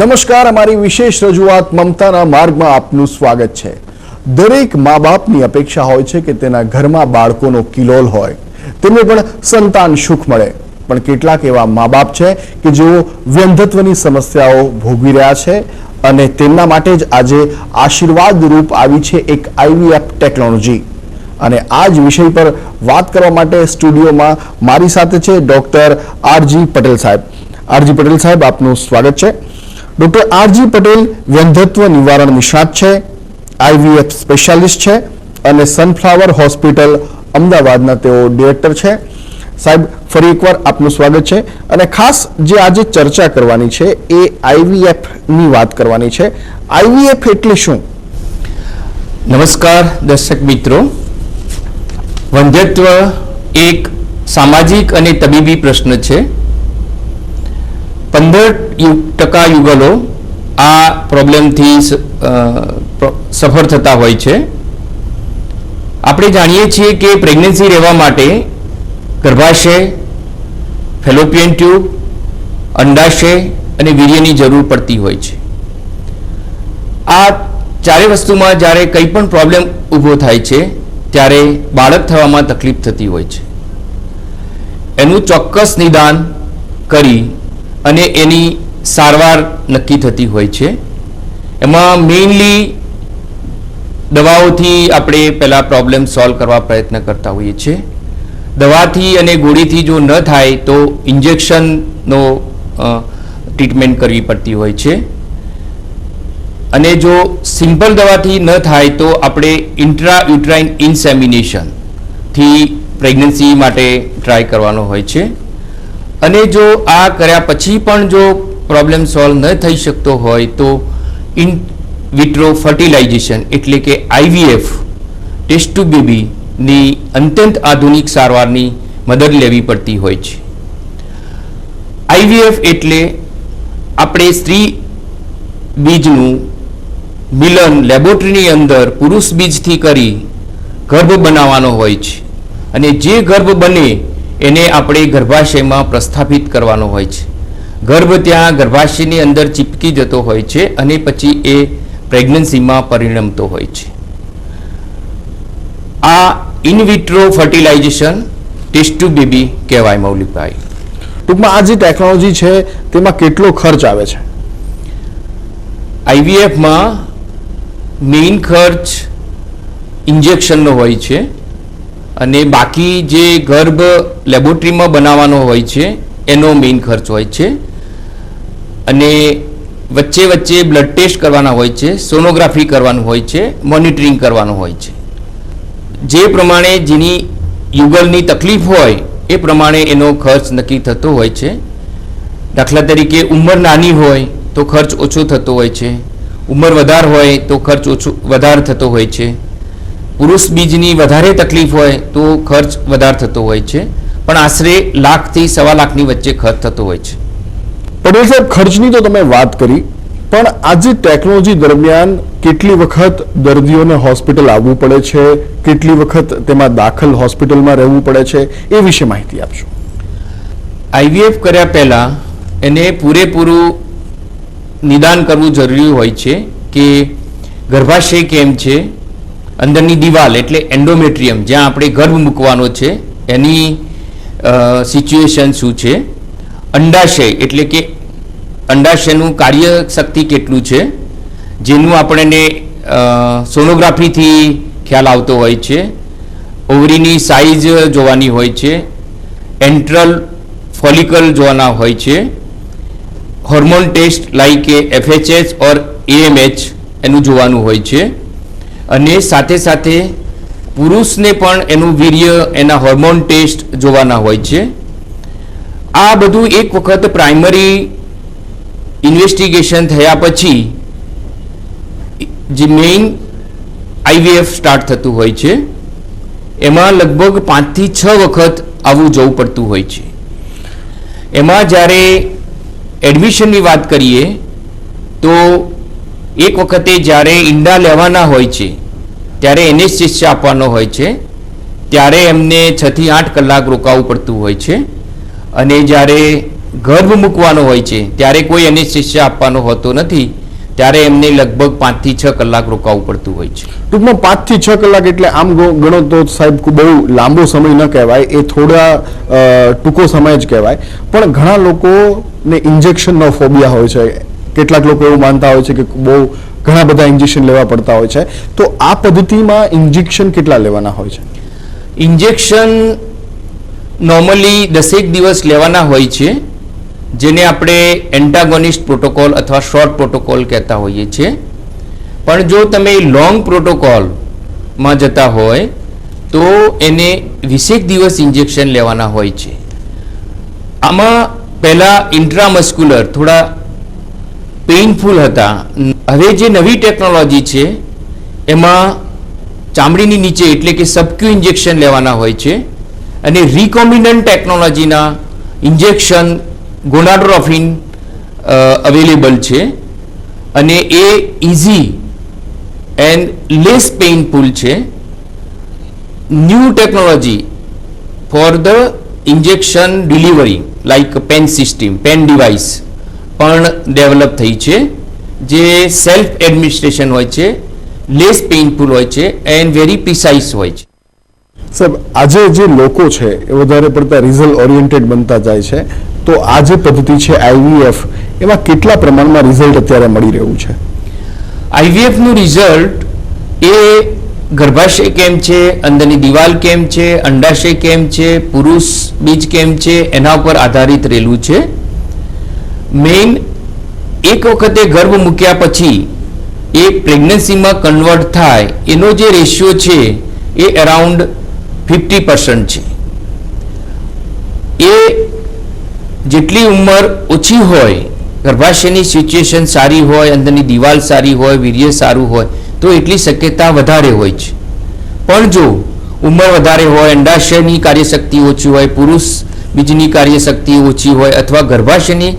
નમસ્કાર, અમારી વિશેષ રજૂઆત મમતાના માર્ગમાં આપનું સ્વાગત છે। દરેક મા બાપની અપેક્ષા હોય છે કે તેના ઘરમાં બાળકોનો કિલોલ હોય, તેમને પણ સંતાન સુખ મળે, પણ કેટલાક એવા મા બાપ છે કે જેઓ વ્યંધત્વની સમસ્યાઓ ભોગવી રહ્યા છે અને તેમના માટે જ આજે આશીર્વાદ રૂપ આવી છે એક IVF ટેકનોલોજી। અને આ જ વિષય પર વાત કરવા માટે સ્ટુડિયોમાં મારી સાથે છે ડોક્ટર RG પટેલ સાહેબ। RG પટેલ સાહેબ, આપનું સ્વાગત છે। ડોક્ટર RG પટેલ વ્યંધત્વ નિવારણ નિષ્ણાત છે, IVF સ્પેશિયાલિસ્ટ છે અને સનફ્લાવર હોસ્પિટલ અમદાવાદના તેઓ ડિરેક્ટર છે। સાહેબ, ફરી એકવાર આપનું સ્વાગત છે અને ખાસ જે આજે ચર્ચા કરવાની છે એ IVF ની વાત કરવાની છે। IVF એટલે શું? નમસ્કાર દર્શક મિત્રો, વંધ્યત્વ એક સામાજિક અને તબીબી પ્રશ્ન છે। 15% યુગલો આ પ્રોબ્લેમથી સફર થતા હોય છે। આપણે જાણીએ છીએ કે પ્રેગ્નન્સી રહેવા માટે ગર્ભાશય, ફેલોપિયન ટ્યુબ, અંડાશય અને વીર્યની જરૂર પડતી હોય છે। આ ચારે વસ્તુમાં જ્યારે કંઈ પણ પ્રોબ્લેમ ઊભો થાય છે ત્યારે બાળક થવામાં તકલીફ થતી હોય છે। એનું ચોક્કસ નિદાન કરી અને એની સારવાર નક્કી થતી હોય છે। એમાં મેઇનલી દવાઓથી આપણે પહેલાં પ્રોબ્લેમ સોલ્વ કરવા પ્રયત્ન કરતા હોઈએ છીએ। દવાથી અને ગોળીથી જો ન થાય તો ઇન્જેક્શનનો ટ્રીટમેન્ટ કરવી પડતી હોય છે અને જો સિમ્પલ દવાથી ન થાય તો આપણે ઇન્ટ્રાયુટ્રાઇન ઇન્સેમિનેશનથી પ્રેગ્નન્સી માટે ટ્રાય કરવાનો હોય છે। અને જો આ કર્યા પછી પણ જો પ્રોબ્લેમ સોલ્વ ન થઈ શકતો હોય તો ઇન વિટ્રો ફર્ટિલાઇઝેશન એટલે કે IVF ટેસ્ટ ટુ બેબીની અત્યંત આધુનિક સારવારની મદદ લેવી પડતી હોય છે। IVF એટલે આપણે સ્ત્રી બીજનું મિલન લેબોરેટરીની અંદર પુરુષ બીજથી કરી ગર્ભ બનાવવાનો હોય છે અને જે ગર્ભ બને એને આપણે ગર્ભાશયમાં પ્રસ્થાપિત કરવાનો હોય છે। ગર્ભ ત્યાં ગર્ભાશયની અંદર ચીપકી જતો હોય છે અને પછી એ પ્રેગ્નન્સીમાં પરિણમતો હોય છે। આ in vitro fertilization test tube baby કહેવાય મૌલિકભાઈ। ટૂંકમાં આ જે ટેકનોલોજી છે તેમાં કેટલો ખર્ચ આવે છે? IVFમાં મેઇન ખર્ચ ઇન્જેક્શનનો હોય છે અને બાકી જે ગર્ભ લેબોરેટરીમાં બનાવવાનો હોય છે એનો મેઇન ખર્ચ હોય છે અને વચ્ચે વચ્ચે બ્લડ ટેસ્ટ કરવાના હોય છે, સોનોગ્રાફી કરવાનું હોય છે, મોનિટરિંગ કરવાનું હોય છે। જે પ્રમાણે જેની યુગલની તકલીફ હોય એ પ્રમાણે એનો ખર્ચ નક્કી થતો હોય છે। દાખલા તરીકે ઉંમર નાની હોય તો ખર્ચ ઓછો થતો હોય છે, ઉંમર વધારે હોય તો ખર્ચ વધારે થતો હોય છે, પુરુષ બીજની વધારે તકલીફ હોય તો ખર્ચ વધારે થતો હોય છે, પણ આશરે $1 લાખથી $1.25 લાખની વચ્ચે ખર્ચ થતો હોય છે। પટેલ સાહેબ, ખર્ચની તો તમે વાત કરી, પણ આજે ટેકનોલોજી દરમિયાન કેટલી વખત દર્દીઓને હોસ્પિટલ આવવું પડે છે, કેટલી વખત તેમાં દાખલ હોસ્પિટલમાં રહેવું પડે છે, એ વિશે માહિતી આપશો। IVF કર્યા પહેલાં એને પૂરેપૂરું નિદાન કરવું જરૂરી હોય છે કે ગર્ભાશય કેમ છે, અંદરની દિવાલ એટલે એન્ડોમેટ્રિયમ જ્યાં આપણે ગર્ભ મૂકવાનો છે એની સિચ્યુએશન શું છે, અંડાશય એટલે કે અંડાશયનું કાર્યશક્તિ કેટલું છે જેનું આપણને સોનોગ્રાફીથી ખ્યાલ આવતો હોય છે, ઓવરીની સાઇઝ જોવાની હોય છે, એન્ટ્રલ ફોલિકલ જોવાના હોય છે, હોર્મોન ટેસ્ટ લાઈક FHH ઓર AMH એનું જોવાનું હોય છે અને સાથે સાથે પુરુષને પણ એનું વીર્ય, એના હોર્મોન ટેસ્ટ જોવાના હોય છે। આ બધું એક વખત પ્રાઇમરી ઇન્વેસ્ટિગેશન થયા પછી જે મેઇન IVF સ્ટાર્ટ થતું હોય છે એમાં લગભગ 5 થી 6 વખત આવું જવું પડતું હોય છે। એમાં જ્યારે એડમિશનની વાત કરીએ તો એક વખતે જ્યારે ઈંડા લેવાના હોય છે ત્યારે એનેસ્થેસિયા આપવાનો હોય છે, ત્યારે એમને 6 થી 8 કલાક રોકાવું પડતું હોય છે અને જ્યારે ગર્ભ મૂકવાનો હોય છે ત્યારે કોઈ એનેસ્થેસિયા આપવાનો હોતો નથી, ત્યારે એમને લગભગ 5 થી 6 કલાક રોકાવું પડતું હોય છે. ટૂંકમાં 5 થી 6 કલાક એટલે આમ ગણો તો સાહેબ બહુ લાંબો સમય ન કહેવાય, એ થોડા ટૂંકો સમય જ કહેવાય. પણ ઘણા લોકોને ઇન્જેક્શનનો ફોબિયા હોય છે. કેટલાક લોકો એવું માનતા હોય છે કે બહુ ઘણા બધા ઇન્જેક્શન લેવા પડતા હોય છે. તો આ પદ્ધતિમાં ઇન્જેક્શન કેટલા લેવાના હોય છે? ઇન્જેક્શન નોર્મલી 10 દિવસ લેવાના હોય છે, જેને આપણે એન્ટાગોનિસ્ટ પ્રોટોકોલ અથવા શોર્ટ પ્રોટોકોલ કહેતા હોઈએ છીએ. પણ જો તમે લોંગ પ્રોટોકોલમાં જતા હોય તો એને 20 દિવસ ઇન્જેક્શન લેવાના હોય છે. આમાં પહેલાં ઇન્ટ્રામસ્ક્યુલર થોડા પેઇનફુલ હતા. હવે જે નવી ટેકનોલોજી છે એમાં ચામડીની નીચે એટલે કે સબક્યુ ઇન્જેક્શન લેવાના હોય છે, અને રિકોમ્બિનન્ટ ટેકનોલોજીના ઇન્જેક્શન ગોનાડોટ્રોફિન અવેલેબલ છે, અને એ ઇઝી એન્ડ લેસ પેઇનફુલ છે. New technology for the injection delivery like pen system, pen device પણ ડેવલપ થઈ છે, જે સેલ્ફ એડમિનિસ્ટ્રેશન હોય છે, લેસ પેઇનફુલ હોય છે એન્ડ વેરી પ્રિસાઇઝ હોય છે. સાહેબ, આજે જે લોકો છે એ વધારે પડતા રિઝલ્ટ ઓરિએન્ટેડ બનતા જાય છે, તો આ જે પદ્ધતિ છે IVF, એમાં કેટલા પ્રમાણમાં રિઝલ્ટ અત્યારે મળી રહ્યું છે? આઈવીએફનું રિઝલ્ટ એ ગર્ભાશય કેમ છે, અંદરની દિવાલ કેમ છે, અંડાશય કેમ છે, પુરુષ બીજ કેમ છે, એના ઉપર આધારિત રહેલું છે. મેઇન એક વખતે ગર્ભ મૂક્યા પછી એ પ્રેગ્નન્સીમાં કન્વર્ટ થાય એનો જે રેશિયો છે એ અરાઉન્ડ 50% છે. એ જેટલી ઉંમર ઓછી હોય, ગર્ભાશયની સિચ્યુએશન સારી હોય, અંદરની દિવાલ સારી હોય, વીર્ય સારું હોય, તો એટલી શક્યતા વધારે હોય છે. પણ જો ઉંમર વધારે હોય, અંડાશયની કાર્યશક્તિ ઓછી હોય, પુરુષ બીજની કાર્યશક્તિ ઓછી હોય, અથવા ગર્ભાશયની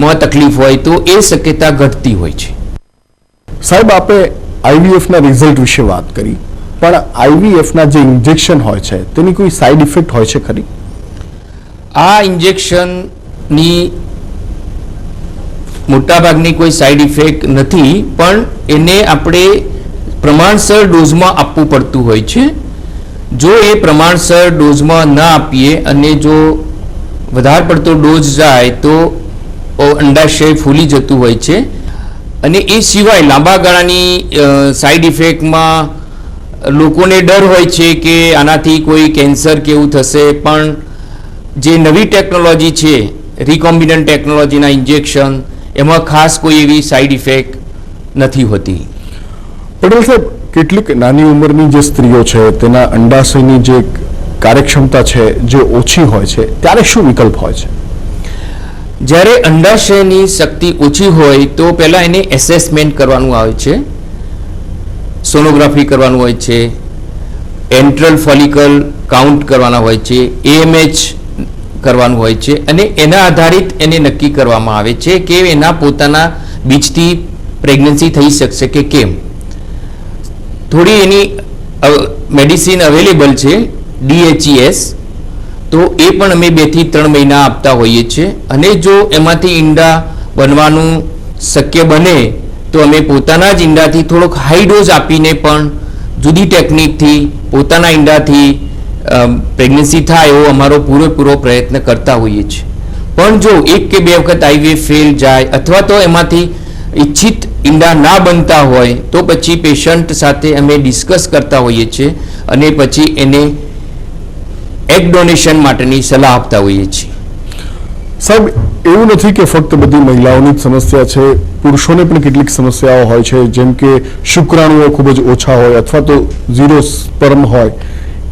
માં તકલીફ હોય, તો એ શક્યતા ઘટતી હોય છે. સાહેબ, આપણે IVFના રિઝલ્ટ વિશે વાત કરી, પણ IVFના જે ઇન્જેક્શન હોય છે તેની કોઈ સાઈડ ઇફેક્ટ હોય છે ખરી? આ ઇન્જેક્શનની મોટાભાગની કોઈ સાઈડ ઇફેક્ટ નથી, પણ એને આપણે પ્રમાણસર ડોઝમાં આપવું પડતું હોય છે. જો એ પ્રમાણસર ડોઝમાં ન આપીએ અને જો વધારે પડતો ડોઝ જાય તો અંડાશય ફૂલી જતું હોય છે. અને એ સિવાય લાંબા ગાળાની સાઈડ ઇફેક્ટમાં લોકોને ડર હોય છે કે આનાથી કોઈ કેન્સર કેવું થશે, પણ જે નવી ટેકનોલોજી છે રિકોમ્બિનન્ટ ટેકનોલોજીના ઇન્જેક્શન, એમાં ખાસ કોઈ એવી સાઈડ ઇફેક્ટ નથી હોતી. પટેલ સાહેબ, કેટલીક નાની ઉંમરની જે સ્ત્રીઓ છે તેના અંડાશયની જે કાર્યક્ષમતા છે જે ઓછી હોય છે, ત્યારે શું વિકલ્પ હોય છે? જ્યારે અંડાશયની શક્તિ ઓછી હોય તો પહેલાં એને એસેસમેન્ટ કરવાનું આવે છે, સોનોગ્રાફી કરવાનું હોય છે, એન્ટ્રલ ફોલિકલ કાઉન્ટ કરવાના હોય છે, AMH કરવાનું હોય છે, અને એના આધારિત એને નક્કી કરવામાં આવે છે કે એના પોતાના બીજથી પ્રેગ્નન્સી થઈ શકશે કે કેમ. થોડી એની મેડિસિન અવેલેબલ છે, DHES, તો એ પણ અમે 2 થી 3 મહિના આપતા હોઈએ છીએ. અને જો એમાંથી ઈંડા બનવાનું શક્ય બને તો અમે પોતાના જ ઈંડાથી થોડોક હાઈ ડોઝ આપીને પણ જુદી ટેકનિકથી પોતાના ઈંડાથી પ્રેગ્નન્સી થાય એવો અમારો પૂરેપૂરો પ્રયત્ન કરતા હોઈએ છીએ. પણ જો 1 કે 2 વખત IVF ફેલ જાય અથવા તો એમાંથી ઈચ્છિત ઈંડા ના બનતા હોય તો પછી પેશન્ટ સાથે અમે ડિસ્કસ કરતા હોઈએ છીએ અને પછી એને એગ ડોનેશન માટેની સલાહ આપતા હોઈએ છીએ. સાહેબ, એવું નથી કે ફક્ત બધી મહિલાઓની જ સમસ્યા છે, પુરુષોને પણ કેટલીક સમસ્યાઓ હોય છે, જેમ કે શુક્રાણુઓ ખૂબ જ ઓછા હોય અથવા તો 0 સ્પર્મ હોય.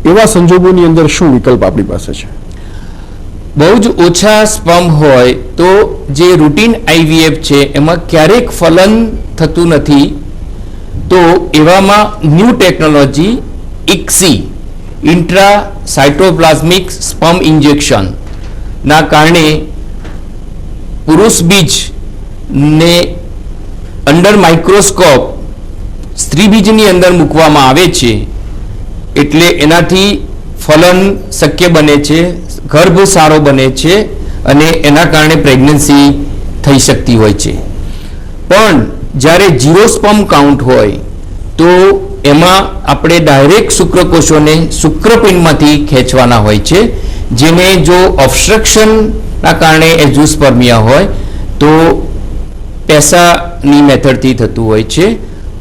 એવા સંજોગોની અંદર શું વિકલ્પ આપણી પાસે છે? બહુ જ ઓછા સ્પર્મ હોય તો જે રૂટીન IVF છે એમાં ક્યારેક ફલન થતું નથી, તો એવામાં new technology ICSI, intra cytoplasmic sperm injection ના કારણે પુરુષ બીજને અંડર માઇક્રોસ્કોપ સ્ત્રી બીજની અંદર મૂકવામાં આવે છે, એટલે એનાથી ફલન શક્ય બને છે, ગર્ભ સારો બને છે અને એના કારણે પ્રેગ્નન્સી થઈ શકતી હોય છે. પણ જ્યારે 0 સ્પર્મ કાઉન્ટ હોય તો એમાં આપણે ડાયરેક્ટ શુક્રકોષોને શુક્રપિંડમાંથી ખેંચવાના હોય છે, જેને જો ઓબ્સ્ટ્રક્શનના કારણે એઝોસ્પર્મિયા હોય તો પેસાની મેથડથી થતું હોય છે.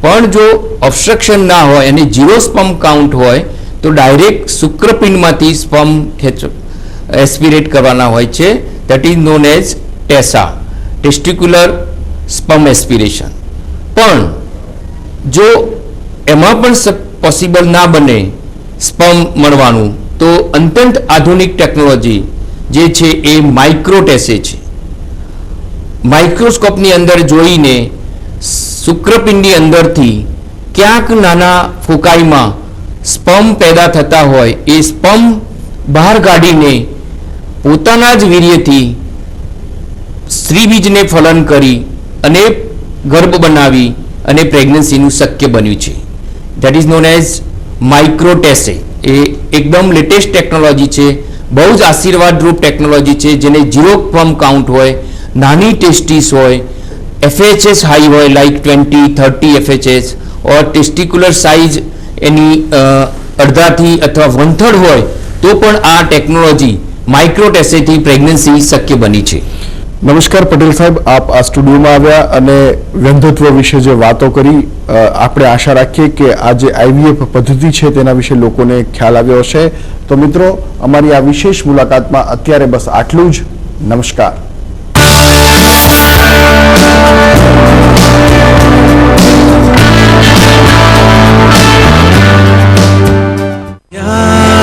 પણ જો ઓબ્સ્ટ્રક્શન ના હોય અને 0 સ્પર્મ કાઉન્ટ હોય તો ડાયરેક્ટ શુક્રપિંડમાંથી સ્પર્મ એસ્પિરેટ કરવાના હોય છે. That is known as TESA, testicular sperm aspiration. પણ જો એમાં પણ પોસિબલ ના બને સ્પર્મ મળવાનું તો અત્યંત આધુનિક ટેકનોલોજી જે છે એ માઇક્રોટેસે છે. માઇક્રોસ્કોપની અંદર જોઈને શુક્રપિંડની અંદરથી ક્યાંક નાના ફોકાઈમાં સ્પર્મ પેદા થતા હોય એ સ્પર્મ બહાર કાઢીને પોતાના જ વીર્યથી સ્ત્રીબીજને ફલન કરી અને ગર્ભ બનાવી અને પ્રેગ્નન્સીનું શક્ય બન્યું છે. That is known as micro TESE. એ એકદમ લેટેસ્ટ ટેકનોલોજી છે, બહુ જ આશીર્વાદરૂપ ટેકનોલોજી છે, જેને 0 સ્પર્મ કાઉન્ટ હોય, નાની ટેસ્ટિસ હોય, FHS હાઈ હોય લાઈક 20-30 FHS ઓર ટેસ્ટિક્યુલર સાઇઝ એની અડધાથી અથવા 1/3 હોય તો પણ આ ટેકનોલોજી માઇક્રોટેસેથી પ્રેગ્નન્સી શક્ય બની છે. નમસ્કાર પટેલ સાહેબ, આપ આ સ્ટુડિયોમાં આવ્યા અને વંધ્યત્વ વિશે જે વાતો કરી, આપણે આશા રાખીએ કે આ જે IVF પદ્ધતિ છે તેના વિશે લોકોને ખ્યાલ આવ્યો હશે. તો મિત્રો, અમારી આ વિશેષ મુલાકાતમાં અત્યારે બસ આટલું જ. નમસ્કાર.